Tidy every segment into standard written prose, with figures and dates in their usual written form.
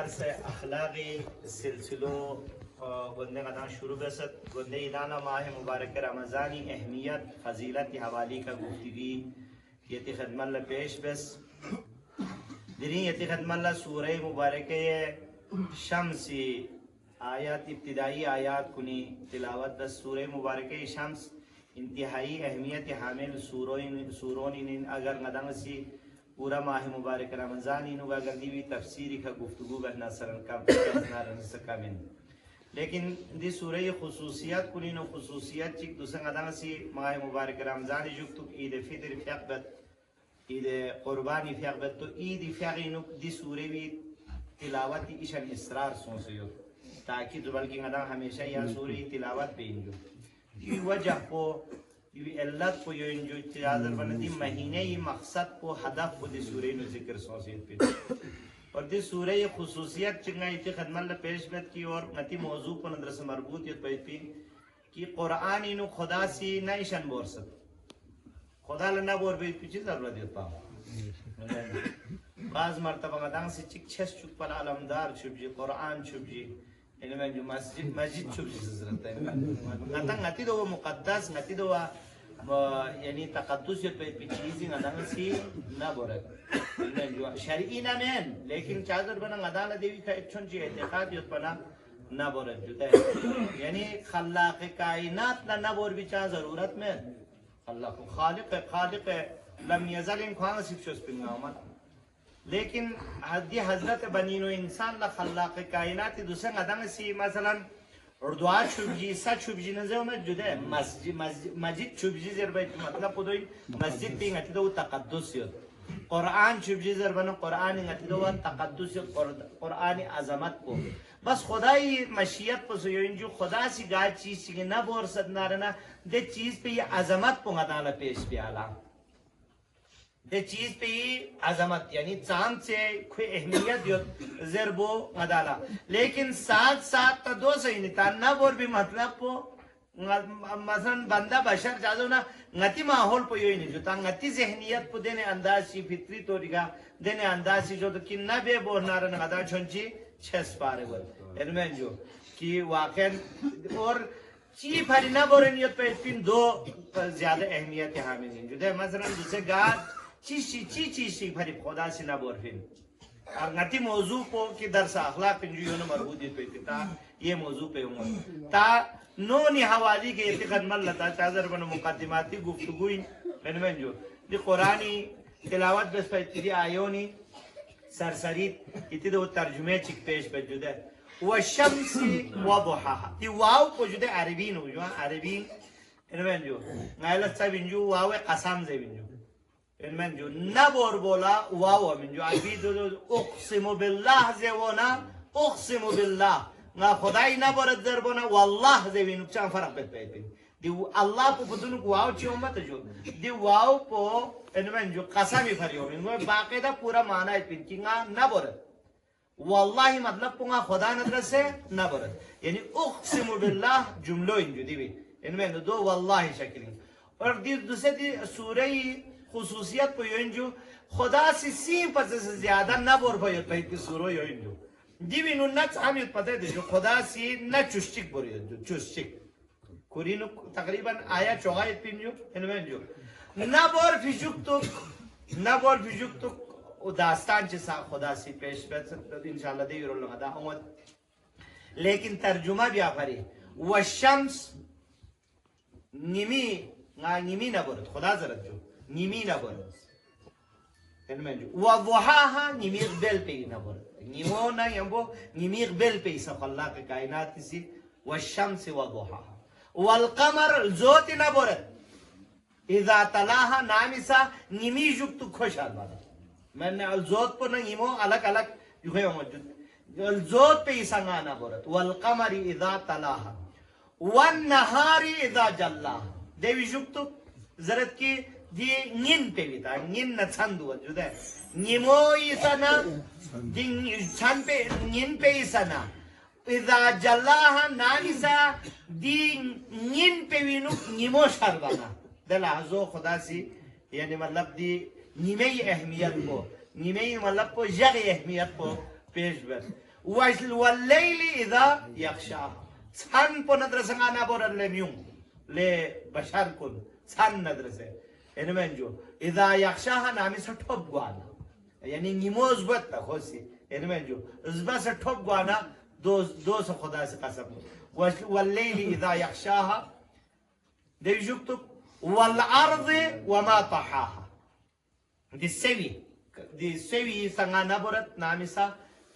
درس اخلاقی سلسلو گنده قدان شروع بسد گنده ایدانا ماہ مبارک رمضانی اہمیت فضیلت حوالی کا گفتگی یتی خدمت اللہ پیش بس درین یتی خدمت اللہ سورہ مبارک شمسی آیات ابتدائی آیات کنی تلاوت بس سورہ مبارک شمس انتہائی اہمیت حامل سورون اگر ندنگ سی پورا ماہ مبارک رمضان انو اگر دیوی تفسیری کا گفتگو بہنا سرن کا من لیکن دی سورہ خصوصیات کنی نو خصوصیات چک دوسنگ ادنگ سی ماہ مبارک رمضان جکتو عید فطر فیقبت عید قربانی فیقبت تو عید فیقی نو دی سورہ بھی تلاوت ایشن اسرار سونسیو تاکید بلکہ ادنگ ہمیشہ یا سورہ تلاوت پہ انجو کی وجہ کو علت کو یہ جو چادر بندی مہینے یہ مقصد کو ہدف کو دی سورہ نو ذکر سوسیت پہ اور دی سورہ یہ خصوصیت چنگا یہ خدمت اللہ پیش بیت کی اور نتی موضوع کو ندر سے مربوط یہ پیت پی کہ قرآن انو خدا سی نائشن بورست خدا لنا بور بیت پی چیز ضرورت دیت پاہو بعض مرتبہ مدان سے چک چھس چک پر علمدار چھپ جی قرآن چھپ جی یعنی میں جو مسجد چھپ جی سزرت ہے نتی دو مقدس نتی دو یعنی تقدسیت پہ چیزی ندنگ سی نہ بورت شرعی نہ مین لیکن چادر بنا ندانہ دیوی کا اچھن چی اعتقاد یوت پنا نہ بورت جوتا ہے یعنی خلاق کائنات نہ بور بھی چاہ ضرورت میں اللہ کو خالق لم یزل ان خوانا صرف شوز پنگا آمد لیکن حضرت بنین و انسان لا خلاق کائنات دوسرے ندنگ سی مثلا اردوار شبجی سچ شبجی نزیو میں جدا ہے مسجد شبجی زیر بیت مطلب خدوی مسجد پی انگتی دو تقدس یود قرآن شبجی زیر بنو قرآن انگتی دو تقدس یود قرآن عظمت کو بس خدای مشیت پسو یو انجو خدا سی گاہ چیز چیزی نبور صد نارنا دے چیز پہ یہ عظمت کو غدانا پیش پی آلا دے چیز پہ یہ عظمت یعنی چاند سے کوئی اہمیت یوت زربو مدالا لیکن ساتھ ساتھ تا دو سہی نہیں تا نبور بھی مطلب پو مثلا بندہ بشر جازو نا نتی ماحول پو یوی نہیں جو تا نتی ذہنیت پو دینے انداز چی فطری طوری کا دینے انداز چی جو تو کی نبے بور نارن غدا چھنچی چھس پارے بود ارمین جو کی واقعا اور چی پھری نبورنیت پہ پین دو زیادہ اہمیت حامل ہیں جو دے مثلا جسے گاہ چی پھری خدا سے نبور پھر اور نتی موضوع کو کی درس اخلاق پنجو یونو مربوطیت پہ تا یہ موضوع پہ ہوں تا نونی حوالی کے اتخاد ملتا چازر بنا مقدماتی گفتگوئی انمین جو دی قرآنی تلاوت بس پہ اتدی آیونی سرسریت اتدی ترجمے چک پیش پہ جو دے وَالشَّمْسِ وَضُحَاهَا تی واو کو جو دے عربین ہو جو عربین انمین جو نائلت سا بنجو واو قسم زی بنجو انمین جو نبور بولا واو من جو عربی دو اقسم باللہ زی ونا اقسم باللہ نا خدای نبورت در بونا واللہ زی بینو چان فرق پیت پیت پیت دی اللہ پو بدونو واو چی امت جو دی واو پو انمین جو قسمی فریو من باقیدہ پورا معنی پیت کی نا نبورت واللہ مطلب پو خدا ندر سے نبورت یعنی اقسم باللہ جملو انجو دیوی انمین دو واللہ شکلی اور دی دوسرے دی سورہ خصوصیت پو انجو خدا سی سیم پس سے زیادہ نبور پایت پایت کی سورہ یو انجو دیوی نو نچ ہمیت پتہ دی جو خدا سی نا چشچک بوری جو چشچک کورینو تقریباً آیا چوغایت پین جو انمین جو نبور فیجوک تو داستان چیسا خدا سی پیش پیت انشاءاللہ دیوی رولو غدا امود لیکن ترجمہ بھی آفری والشمس نیمی نبورت خدا زرد جو نیمی نبورت انمین جو وضحاها نیمی غبیل پی نبورت نیمونا یمبو نیمی غبیل پی سخ اللہ کے کائنات سی والشمس وضحاها والقمر زوت نبورت اذا تلاها نامیسا نیمی جب تو خوش آل بادا میں نے الزوت پر نیمو الگ الگ یوہے موجود الزوت پہ ایسا نبورت والقمر اذا تلاها والنهار اذا جلاها دیوی جب تو زرد کی دی نین پہ بیتا نین نا چند ہوا جو دے نیمو ایسا نا دی چند پہ نین پہ ایسا نا اذا جلاها نانیسا دی نین پہ وینو نیمو شربانا دلحظو خدا سی یعنی مطلب دی نیمه اهمیت کو نیمه مطلب کو جغ اهمیت کو پیش بر والليل إذا يغشاها سان po nadresa nga naboran le myung le bashar kun san nadresa ene menjo إذا يغشاها نامي سطوب گوانا يعني نموز بطا خوشي ene menjo زبا سطوب گوانا دو سو خدا سے قسم والليل إذا يغشاها ده يكتب والأرض وما طحاها دي سوي سنگا نبرت نامسا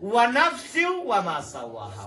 ونفس وما سواها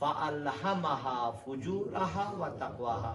فألهمها فجورها وتقواها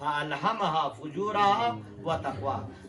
فألهمها فجورها وتقواها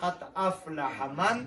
qad aflaha man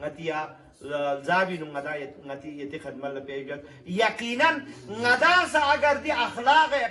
ngatiya zabi nu ngada ngati yete khidmat la pegat yaqinan ngada sa agar di akhlaq